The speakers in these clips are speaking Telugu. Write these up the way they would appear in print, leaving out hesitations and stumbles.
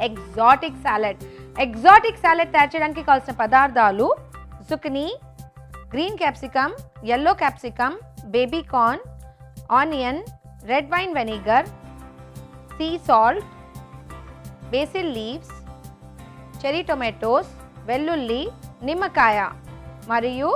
Exotic salad. ఎగ్జాటిక్ సాలడ్ తయారు చేయడానికి కావాల్సిన పదార్థాలు zucchini, green capsicum, yellow capsicum, baby corn, onion, red wine vinegar, sea salt, basil leaves, cherry tomatoes, వెల్లుల్లి, నిమ్మకాయ మరియు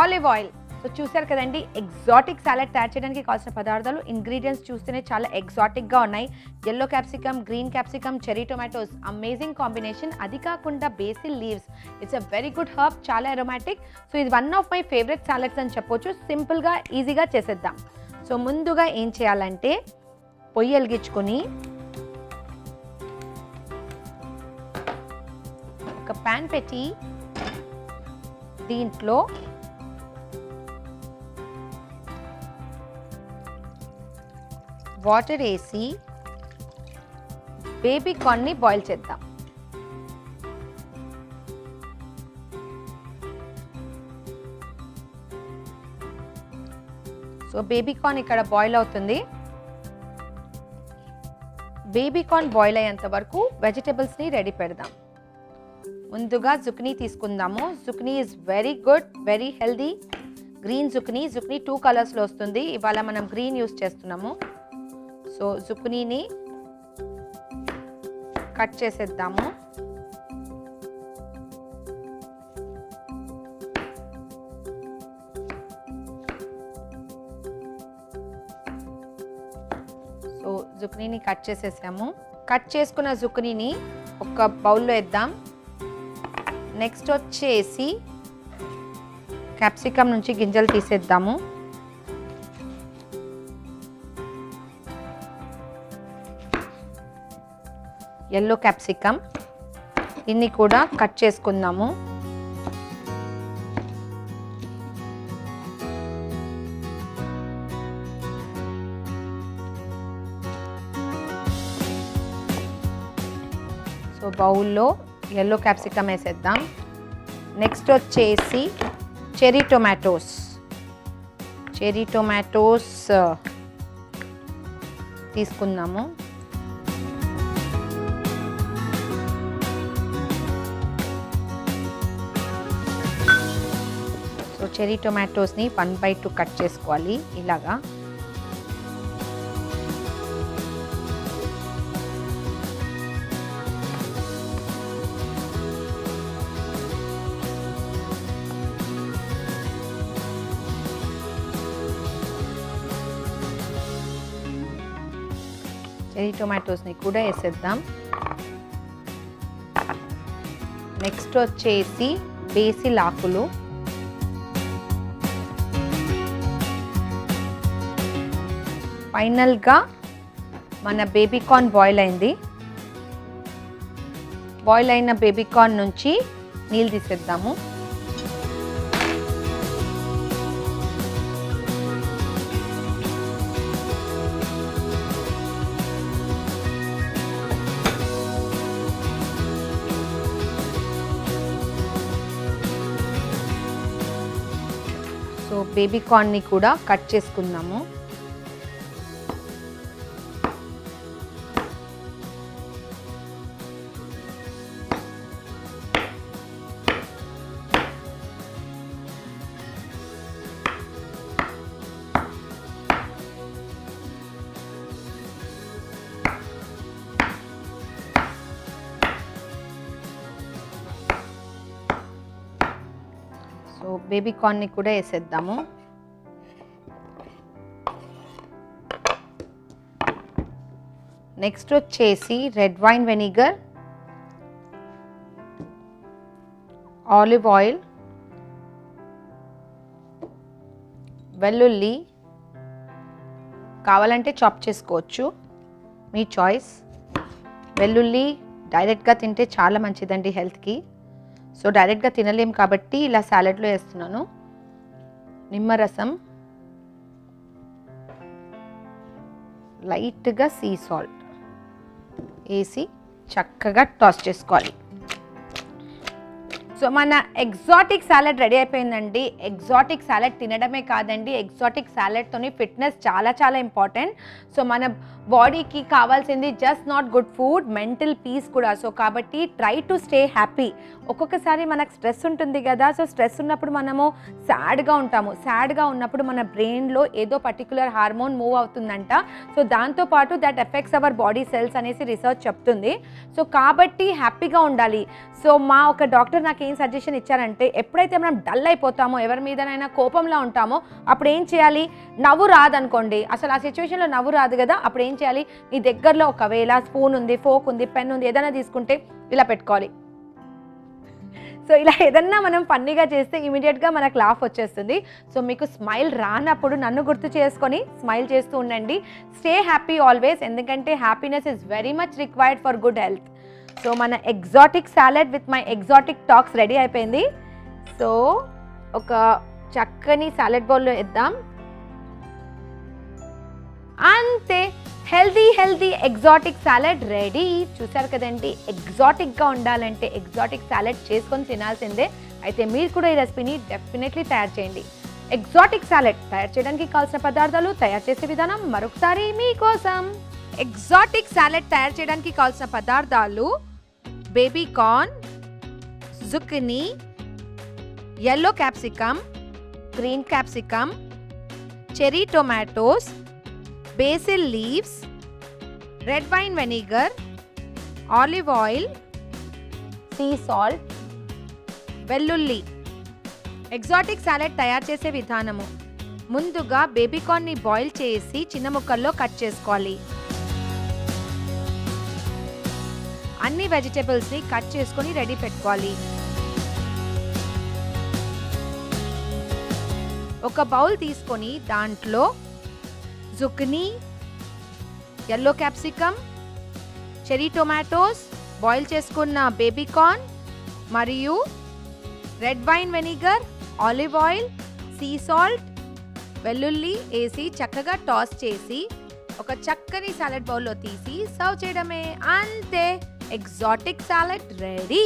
ఆలివ్ ఆయిల్. సో చూసారు కదండి, ఎగ్జాటిక్ సాలడ్ తయారు చేయడానికి కావాల్సిన పదార్థాలు. ఇంగ్రీడియంట్స్ చూస్తేనే చాలా ఎగ్జాటిక్గా ఉన్నాయి. yellow capsicum, green capsicum, cherry tomatoes, amazing combination. అది కాకుండా basil leaves, it's a very good herb, చాలా అరోమాటిక్. సో ఇది one of my favourite salads అని చెప్పొచ్చు. సింపుల్గా ఈజీగా చేసేద్దాం. సో ముందుగా ఏం చేయాలంటే పొయ్యి వెలిగించుకొని ఒక ప్యాన్ పెట్టి దీంట్లో వాటర్ వేసి బేబీ కార్న్ని బాయిల్ చేద్దాం. సో బేబీ కార్న్ ఇక్కడ బాయిల్ అవుతుంది. బేబీ కార్న్ బాయిల్ అయ్యేంత వరకు వెజిటేబుల్స్ని రెడీ పెడదాం. ముందుగా జుకినీ తీసుకుందాము. Zucchini is very good, very healthy. Green zucchini 2 కలర్స్లో వస్తుంది. ఇవాళ మనం గ్రీన్ యూస్ చేస్తున్నాము. సో జుకినీని కట్ చేసేద్దాము. సో జుకినీని కట్ చేసేసాము. కట్ చేసుకున్న జుకినీని ఒక బౌల్లో వేద్దాం. నెక్స్ట్ వచ్చేసి క్యాప్సికమ్ నుంచి గింజలు తీసేద్దాము. yellow క్యాప్సికమ్, దీన్ని కూడా కట్ చేసుకుందాము. సో బౌల్లో yellow క్యాప్సికమ్ వేసేద్దాం. నెక్స్ట్ వచ్చేసి చెరీ టొమాటోస్. తీసుకుందాము. సో చెరీ టొమాటోస్ని 1/2 కట్ చేసుకోవాలి ఇలాగా. చెరీ టొమాటోస్ని కూడా వేసేద్దాం. నెక్స్ట్ వచ్చేసి బేసిల్ ఆకులు. ఫైనల్గా మన బేబీ కార్న్ బాయిల్ అయింది. బాయిల్ అయిన బేబీ కార్న్ నుంచి నీళ్ళు తీసేద్దాము. సో బేబీ కార్న్ని కూడా కట్ చేసుకుందాము. సో బేబీ కార్న్ని కూడా వేసేద్దాము. నెక్స్ట్ వచ్చేసి red wine vinegar, olive oil, వెల్లుల్లి, కావాలంటే చాప్ చేసుకోవచ్చు, మీ చాయిస్. వెల్లుల్లి డైరెక్ట్గా తింటే చాలా మంచిదండి హెల్త్కి. సో డైరెక్ట్గా తినలేం కాబట్టి ఇలా సాలెడ్లో వేస్తున్నాను. నిమ్మరసం, లైట్గా సీ సాల్ట్ వేసి చక్కగా టాస్ చేసుకోవాలి. సో మన ఎగ్జాటిక్ సాలెడ్ రెడీ అయిపోయిందండి. ఎగ్జాటిక్ సాలెడ్ తినడమే కాదండి, ఎగ్జాటిక్ సాలెడ్తోని ఫిట్నెస్ చాలా చాలా ఇంపార్టెంట్. సో మన బాడీకి కావాల్సింది just not good food, mental peace కూడా. సో కాబట్టి ట్రై టు స్టే హ్యాపీ. ఒక్కొక్కసారి మనకు స్ట్రెస్ ఉంటుంది కదా, సో స్ట్రెస్ ఉన్నప్పుడు మనము సాడ్గా ఉంటాము. సాడ్గా ఉన్నప్పుడు మన బ్రెయిన్లో ఏదో పర్టికులర్ హార్మోన్ మూవ్ అవుతుందంట. సో దాంతోపాటు that effects our body cells అనేసి రీసెర్చ్ చెప్తుంది. సో కాబట్టి హ్యాపీగా ఉండాలి. సో మా ఒక డాక్టర్ నాకు ఏం సజెషన్ ఇచ్చారంటే, ఎప్పుడైతే మనం డల్ అయిపోతామో, ఎవరి మీదనైనా కోపంలో ఉంటామో, అప్పుడు ఏం చేయాలి? నవ్వు రాదనుకోండి, అసలు ఆ సిచ్యువేషన్లో నవ్వు రాదు కదా, అప్పుడు ఏం చేయాలి? మీ దగ్గరలో ఒకవేళ స్పూన్ ఉంది, ఫోక్ ఉంది, పెన్ ఉంది, ఏదైనా తీసుకుంటే ఇలా పెట్టుకోవాలి. సో ఇలా ఏదన్నా మనం ఫన్నీగా చేస్తే ఇమీడియట్గా మనకు లాఫ్ వచ్చేస్తుంది. సో మీకు స్మైల్ రానప్పుడు నన్ను గుర్తు చేసుకొని స్మైల్ చేస్తూ ఉండండి. స్టే హ్యాపీ ఆల్వేస్, ఎందుకంటే happiness is very much required for good health. So మన exotic salad with my exotic talks ready అయిపోయింది. సో ఒక చక్కని సాలెడ్ బౌల్లో వేద్దాం. అంతే, హెల్దీ ఎగ్జాటిక్ సాలెడ్ రెడీ. చూసారు కదండి, ఎగ్జాటిక్గా ఉండాలంటే ఎగ్జాటిక్ సాలెడ్ చేసుకొని తినాల్సిందే. అయితే మీరు కూడా ఈ రెసిపీని డెఫినెట్లీ తయారు చేయండి. ఎగ్జాటిక్ సాలెడ్ తయారు చేయడానికి కావాల్సిన పదార్థాలు, తయారు చేసే విధానం మరొకసారి మీకోసం. ఎగ్జాటిక్ సాలెడ్ తయారు చేయడానికి కావాల్సిన పదార్థాలు: baby corn, zucchini, yellow capsicum, green capsicum, cherry tomatoes, basil leaves, red wine vinegar, olive oil, sea salt, వెల్లుల్లి. ఎగ్జాటిక్ సాలెడ్ తయారు చేసే విధానము: ముందుగా బేబీ కార్న్ ని బాయిల్ చేసి చిన్న ముక్కల్లో కట్ చేసుకోవాలి. అన్ని వెజిటబుల్స్ ని కట్ చేసుకొని రెడీ పెట్టుకోవాలి. ఒక బౌల్ తీసుకొని దాంట్లో zucchini, yellow capsicum, cherry tomatoes, boil చేసుకున్న బేబీ కార్న్ మరియు red wine vinegar, olive oil, sea salt, వెల్లుల్లి వేసి చక్కగా టాస్ చేసి ఒక చక్కని సాలెడ్ బౌల్లో తీసి సర్వ్ చేయడమే. అంతే, ఎగ్జాటిక్ సాలెడ్ రెడీ.